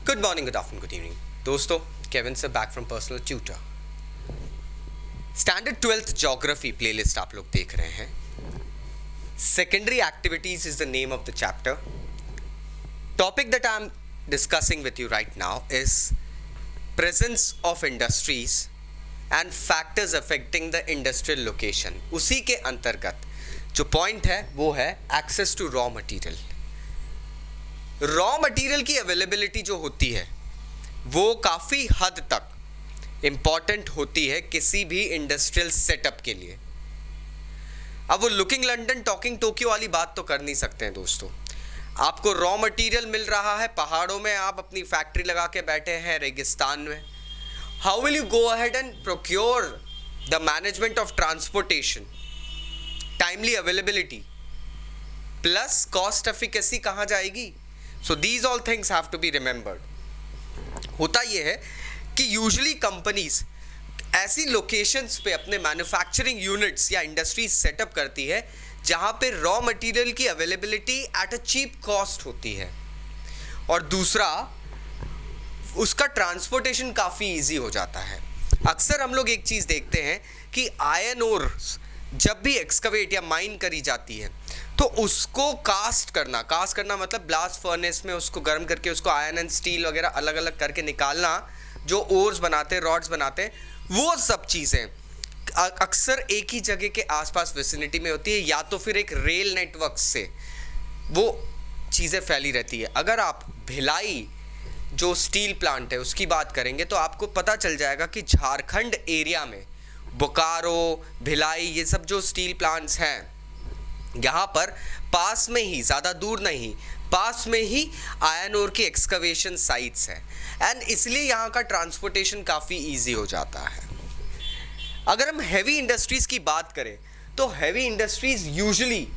Good morning, good afternoon, good evening दोस्तों। Kevin से back from personal tutor. Standard 12th geography playlist आप लोग देख रहे हैं। Secondary activities is the name of the chapter. Topic that I am discussing with you right now is presence of industries and factors affecting the industrial location. उसी के अंतर्गत जो point है वो है access to raw material. Raw material की availability जो होती है वो काफ़ी हद तक इम्पॉर्टेंट होती है किसी भी इंडस्ट्रियल सेटअप के लिए। अब वो लुकिंग लंदन टॉकिंग टोक्यो वाली बात तो कर नहीं सकते हैं दोस्तों। आपको रॉ मटेरियल मिल रहा है पहाड़ों में, आप अपनी फैक्ट्री लगा के बैठे हैं रेगिस्तान में। How will you go ahead and procure the management of transportation, timely availability plus cost efficacy कहाँ जाएगी? So these all things have to be remembered. होता ये है कि यूजुअली कंपनीज ऐसी लोकेशंस पे अपने मैन्युफैक्चरिंग यूनिट्स या इंडस्ट्रीज सेटअप करती है जहाँ पे रॉ मटेरियल की availability at a cheap cost होती है, और दूसरा उसका ट्रांसपोर्टेशन काफ़ी इजी हो जाता है। अक्सर हम लोग एक चीज़ देखते हैं कि आयरन ओर जब भी एक्सकवेट या माइन करी जाती है तो उसको कास्ट करना मतलब ब्लास्ट फर्नेस में उसको गर्म करके उसको आयरन एंड स्टील वगैरह अलग अलग करके निकालना, जो ओर्स बनाते हैं, रॉड्स बनाते हैं, वो सब चीज़ें अक्सर एक ही जगह के आसपास विसिनिटी में होती है, या तो फिर एक रेल नेटवर्क से वो चीज़ें फैली रहती है। अगर आप भिलाई जो स्टील प्लांट है उसकी बात करेंगे तो आपको पता चल जाएगा कि झारखंड एरिया में बोकारो, भिलाई, ये सब जो स्टील प्लांट्स हैं यहाँ पर पास में ही, ज़्यादा दूर नहीं, पास में ही आयरन ओर की एक्सकवेशन साइट्स हैं, एंड इसलिए यहाँ का ट्रांसपोर्टेशन काफ़ी इजी हो जाता है। अगर हम हैवी इंडस्ट्रीज़ की बात करें तो हैवी इंडस्ट्रीज़ यूजुअली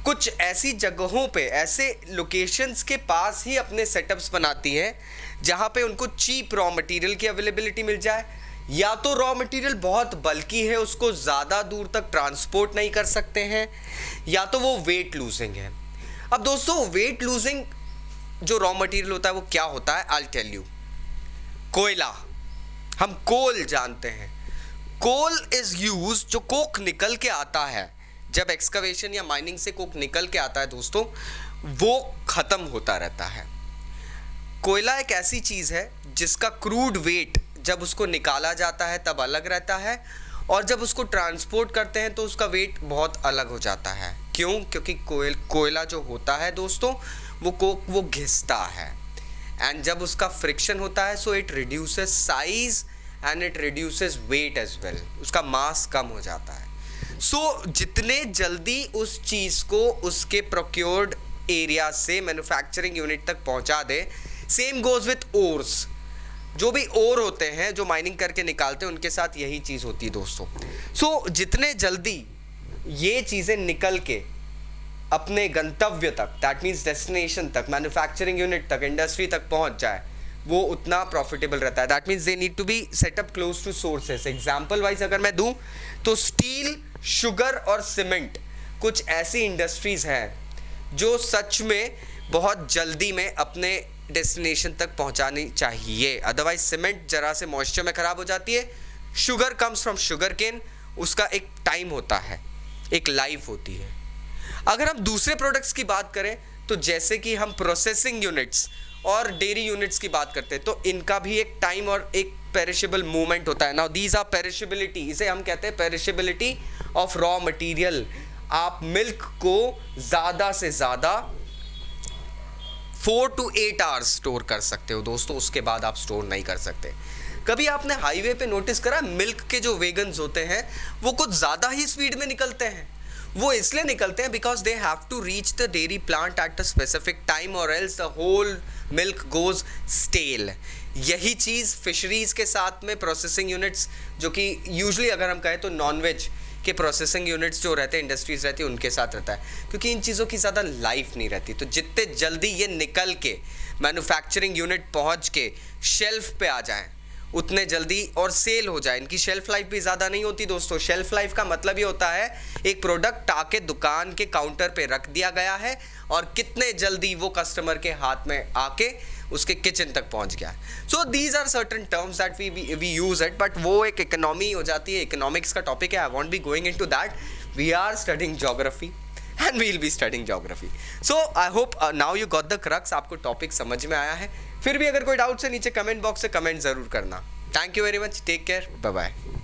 कुछ ऐसी जगहों पे, ऐसे लोकेशंस के पास ही अपने सेटअप्स बनाती हैं जहाँ पे उनको चीप रॉ मटेरियल की अवेलेबिलिटी मिल जाए, या तो रॉ मटेरियल बहुत बल्कि है उसको ज़्यादा दूर तक ट्रांसपोर्ट नहीं कर सकते हैं, या तो वो वेट लूजिंग है। अब दोस्तों वेट लूजिंग जो रॉ मटेरियल होता है वो क्या होता है, आई टेल यू। कोयला, हम कोल जानते हैं। कोल इज यूज, जो कोक निकल के आता है जब एक्सकवेशन या माइनिंग से कोक निकल के आता है दोस्तों, वो ख़त्म होता रहता है। कोयला एक ऐसी चीज़ है जिसका क्रूड वेट जब उसको निकाला जाता है तब अलग रहता है, और जब उसको ट्रांसपोर्ट करते हैं तो उसका वेट बहुत अलग हो जाता है। क्यों? क्योंकि कोयला जो होता है दोस्तों वो घिसता है, एंड जब उसका फ्रिक्शन होता है so it reduces size and it reduces weight as well, उसका मास कम हो जाता है। सो जितने जल्दी उस चीज़ को उसके प्रोक्योर्ड एरिया से मैन्युफैक्चरिंग यूनिट तक पहुंचा दे, सेम गोज विथ ओर्स। जो भी ओर होते हैं जो माइनिंग करके निकालते हैं उनके साथ यही चीज़ होती है दोस्तों। सो जितने जल्दी ये चीज़ें निकल के अपने गंतव्य तक, दैट मीन्स डेस्टिनेशन तक, मैन्युफैक्चरिंग यूनिट तक, इंडस्ट्री तक पहुंच जाए, वो उतना प्रॉफिटेबल रहता है। That means they need to be setup close to sources. Example wise अगर मैं दूं तो स्टील, शुगर और सीमेंट कुछ ऐसी इंडस्ट्रीज़ हैं जो सच में बहुत जल्दी में अपने डेस्टिनेशन तक पहुंचानी चाहिए। अदरवाइज सीमेंट जरा से मॉइस्चर में ख़राब हो जाती है। Sugar comes from sugar cane, उसका एक टाइम होता है, एक लाइफ होती है। अगर हम दूसरे प्रोडक्ट्स की बात करें तो जैसे कि हम प्रोसेसिंग यूनिट्स और डेयरी यूनिट्स की बात करते हैं तो इनका भी एक टाइम और एक पेरिशेबल मूवमेंट होता है। नाउ दीज आर पेरिशेबिलिटी, इसे हम कहते हैं पेरिशेबिलिटी ऑफ रॉ मटीरियल। आप मिल्क को ज़्यादा से ज़्यादा 4 to 8 आवर्स स्टोर कर सकते हो दोस्तों, उसके बाद आप स्टोर नहीं कर सकते। कभी आपने हाईवे पे नोटिस करा मिल्क के जो वेगन्स होते हैं वो कुछ ज़्यादा ही स्पीड में निकलते हैं। वो इसलिए निकलते हैं because they have to reach the dairy plant at a specific time और else the whole milk goes stale. यही चीज़ फिशरीज़ के साथ में प्रोसेसिंग यूनिट्स, जो कि यूजुअली अगर हम कहें तो नॉनवेज के प्रोसेसिंग यूनिट्स जो रहते हैं, इंडस्ट्रीज रहती है, उनके साथ रहता है, क्योंकि इन चीज़ों की ज़्यादा लाइफ नहीं रहती। तो जितने जल्दी ये निकल के मैन्युफैक्चरिंग यूनिट पहुंच के शेल्फ पे आ जाएं उतने जल्दी और सेल हो जाए। इनकी शेल्फ लाइफ भी ज़्यादा नहीं होती दोस्तों। शेल्फ लाइफ का मतलब ये होता है एक प्रोडक्ट आके दुकान के काउंटर पे रख दिया गया है और कितने जल्दी वो कस्टमर के हाथ में आके उसके किचन तक पहुंच गया है. So these are certain terms that we use it, but वो एक इकोनॉमी हो जाती है, इकोनॉमिक्स का टॉपिक है. I won't be going into that. We are studying geography and we'll be studying geography. So I hope now you got the crux. आपको topic समझ में आया है. फिर भी अगर कोई डाउट है नीचे कमेंट बॉक्स से कमेंट जरूर करना. Thank you very much. Take care. Bye bye.